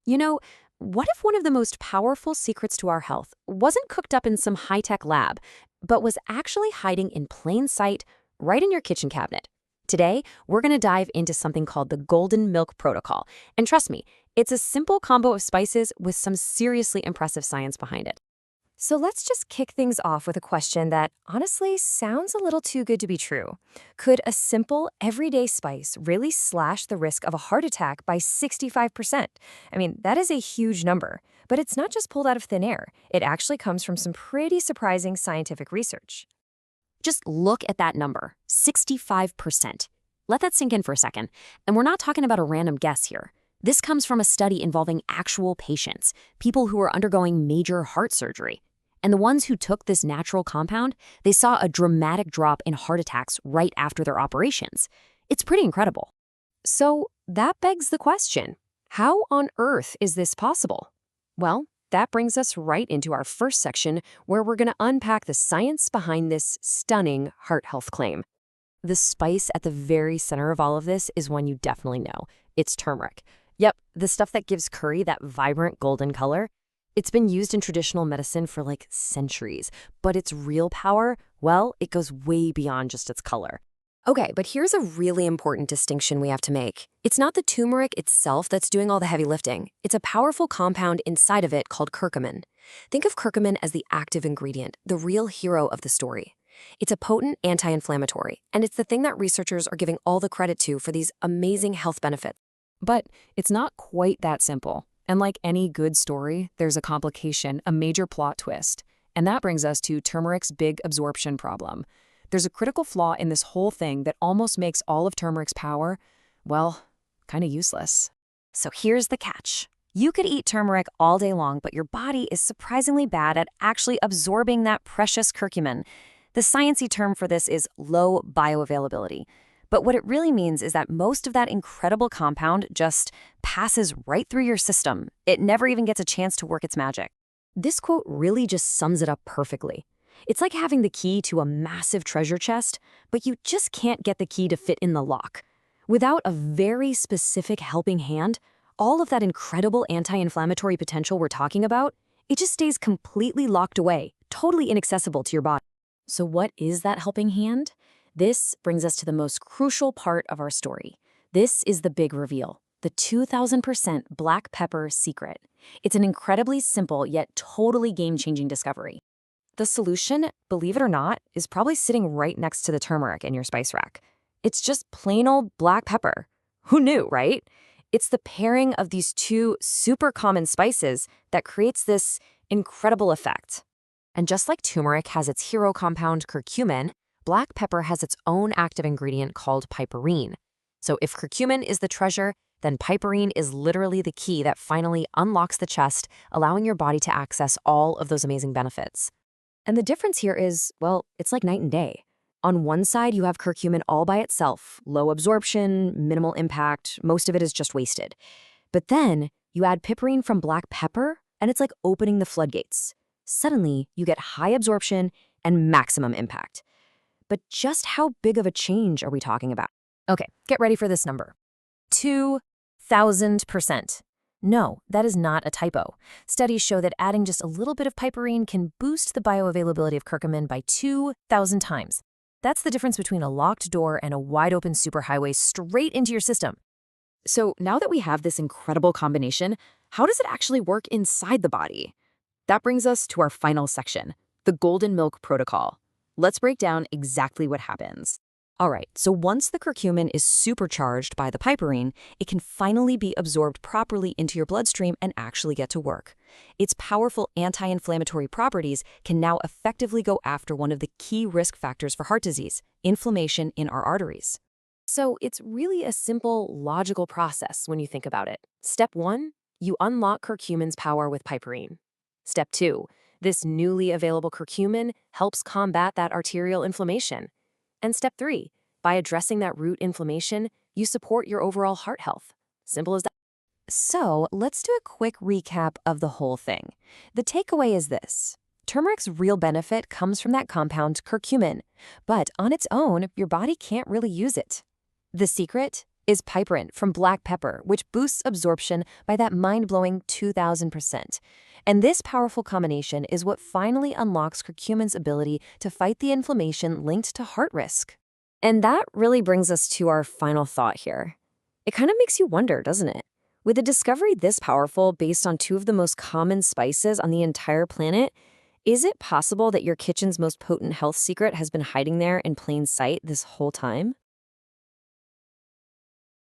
You know, what if one of the most powerful secrets to our health wasn't cooked up in some high-tech lab, but was actually hiding in plain sight right in your kitchen cabinet? Today, we're going to dive into something called the Golden Milk Protocol. And trust me, it's a simple combo of spices with some seriously impressive science behind it. So let's just kick things off with a question that honestly sounds a little too good to be true. Could a simple, everyday spice really slash the risk of a heart attack by 65%? I mean, that is a huge number. But it's not just pulled out of thin air. It actually comes from some pretty surprising scientific research. Just look at that number, 65%. Let that sink in for a second. And we're not talking about a random guess here. This comes from a study involving actual patients, people who are undergoing major heart surgery. And the ones who took this natural compound, they saw a dramatic drop in heart attacks right after their operations. It's pretty incredible. So that begs the question, how on earth is this possible? Well, that brings us right into our first section where we're going to unpack the science behind this stunning heart health claim. The spice at the very center of all of this is one you definitely know. It's turmeric. Yep, the stuff that gives curry that vibrant golden color. It's been used in traditional medicine for like centuries, but its real power, well, it goes way beyond just its color. Okay, but here's a really important distinction we have to make. It's not the turmeric itself that's doing all the heavy lifting. It's a powerful compound inside of it called curcumin. Think of curcumin as the active ingredient, the real hero of the story. It's a potent anti-inflammatory, and it's the thing that researchers are giving all the credit to for these amazing health benefits. But it's not quite that simple. And like any good story, there's a complication, a major plot twist. And that brings us to turmeric's big absorption problem. There's a critical flaw in this whole thing that almost makes all of turmeric's power, well, kind of useless. So here's the catch. You could eat turmeric all day long, but your body is surprisingly bad at actually absorbing that precious curcumin. The sciencey term for this is low bioavailability. But what it really means is that most of that incredible compound just passes right through your system. It never even gets a chance to work its magic. This quote really just sums it up perfectly. It's like having the key to a massive treasure chest, but you just can't get the key to fit in the lock. Without a very specific helping hand, all of that incredible anti-inflammatory potential we're talking about, it just stays completely locked away, totally inaccessible to your body. So what is that helping hand? This brings us to the most crucial part of our story. This is the big reveal, the 2000% black pepper secret. It's an incredibly simple yet totally game-changing discovery. The solution, believe it or not, is probably sitting right next to the turmeric in your spice rack. It's just plain old black pepper. Who knew, right? It's the pairing of these two super common spices that creates this incredible effect. And just like turmeric has its hero compound curcumin, black pepper has its own active ingredient called piperine. So if curcumin is the treasure, then piperine is literally the key that finally unlocks the chest, allowing your body to access all of those amazing benefits. And the difference here is, well, it's like night and day. On one side, you have curcumin all by itself, low absorption, minimal impact, most of it is just wasted. But then you add piperine from black pepper, and it's like opening the floodgates. Suddenly, you get high absorption and maximum impact. But just how big of a change are we talking about? Okay, get ready for this number. 2,000%. No, that is not a typo. Studies show that adding just a little bit of piperine can boost the bioavailability of curcumin by 2,000 times. That's the difference between a locked door and a wide-open superhighway straight into your system. So now that we have this incredible combination, how does it actually work inside the body? That brings us to our final section, the Golden Milk Protocol. Let's break down exactly what happens. All right, so once the curcumin is supercharged by the piperine, it can finally be absorbed properly into your bloodstream and actually get to work. Its powerful anti-inflammatory properties can now effectively go after one of the key risk factors for heart disease, inflammation in our arteries. So it's really a simple, logical process when you think about it. Step 1, you unlock curcumin's power with piperine. Step 2, this newly available curcumin helps combat that arterial inflammation. And step 3, by addressing that root inflammation, you support your overall heart health. Simple as that. So let's do a quick recap of the whole thing. The takeaway is this. Turmeric's real benefit comes from that compound curcumin, but on its own, your body can't really use it. The secret? is piperine from black pepper, which boosts absorption by that mind-blowing 2,000%. And this powerful combination is what finally unlocks curcumin's ability to fight the inflammation linked to heart risk. And that really brings us to our final thought here. It kind of makes you wonder, doesn't it? With a discovery this powerful based on two of the most common spices on the entire planet, is it possible that your kitchen's most potent health secret has been hiding there in plain sight this whole time?